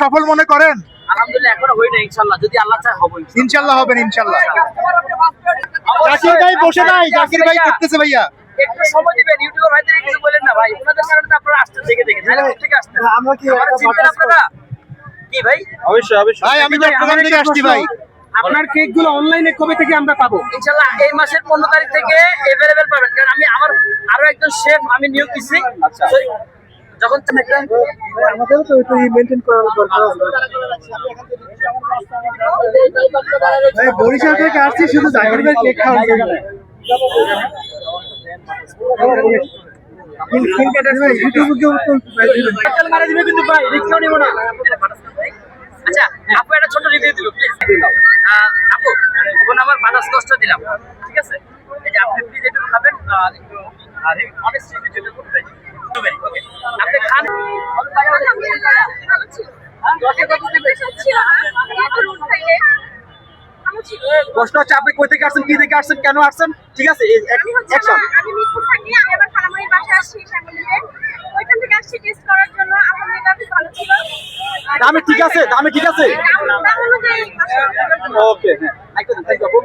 সফল মনে করেন? আলহামদুলিল্লাহ এখনো হই না, ইনশাআল্লাহ যদি আল্লাহ চায় হবে। ইনশাআল্লাহ হবেন, ইনশাআল্লাহ। জাকির ভাই বসে নাই, জাকির ভাই করতেছে ভাইয়া। একটু সময় দিবেন, ইউটিউবার ভাইদের কিছু বলেন না ভাই, ওনাদের কারণে তো আপনারা আসছেন দেখে দেখে, তাহলে কোথা থেকে আসছেন? আমরা কি চিনবেন আপনারা কি ভাই? অবশ্যই অবশ্যই ভাই আমি চট্টগ্রাম থেকে আসছি ভাই। আপনার কেকগুলো অনলাইনে কবে থেকে আমরা পাবো? ইনশাআল্লাহ এই মাসের 15 তারিখ থেকে अवेलेबल পাবেন, কারণ আমি আমার আরো একজন শেফ আমি নিয়োগ দিছি। আচ্ছা। তো যখন আমাদেরও তো একটু মেইনটেইন করার দরকার আছে। ভাই বরিশাল থেকে আসছি শুধু জাকির ভাই কেক খাওয়ার জন্য। আচ্ছা আপু একটা ছোট রিভিউ দিল প্লিজ। আপু এখন আমার বাতাস কষ্ট দিলাম, ঠিক আছে? এই যে আপনি প্লিজ একটু খাবেন, একটু অনেস্ট রিভিউ যেটা করতে চাই। ওকে আপনি খান। প্রশ্ন হচ্ছে আপনি কই থেকে আসছেন, কি থেকে আসছেন, কেন আসছেন? ঠিক আছে, অ্যাকশন। আমি মিরপুর থাকি, আমি আমার খালামণির বাসায় আসছি ফ্যামিলিতে, ওইখান থেকে আসছি টেস্ট করার জন্য। আলহামদুলিল্লাহ খুব ভালো ছিল। দামে ঠিক আছে, দামে ঠিক আছে। দাম অনুযায়ী ওকে, হ্যাঁ, একদম থ্যাংক ইউ আপু।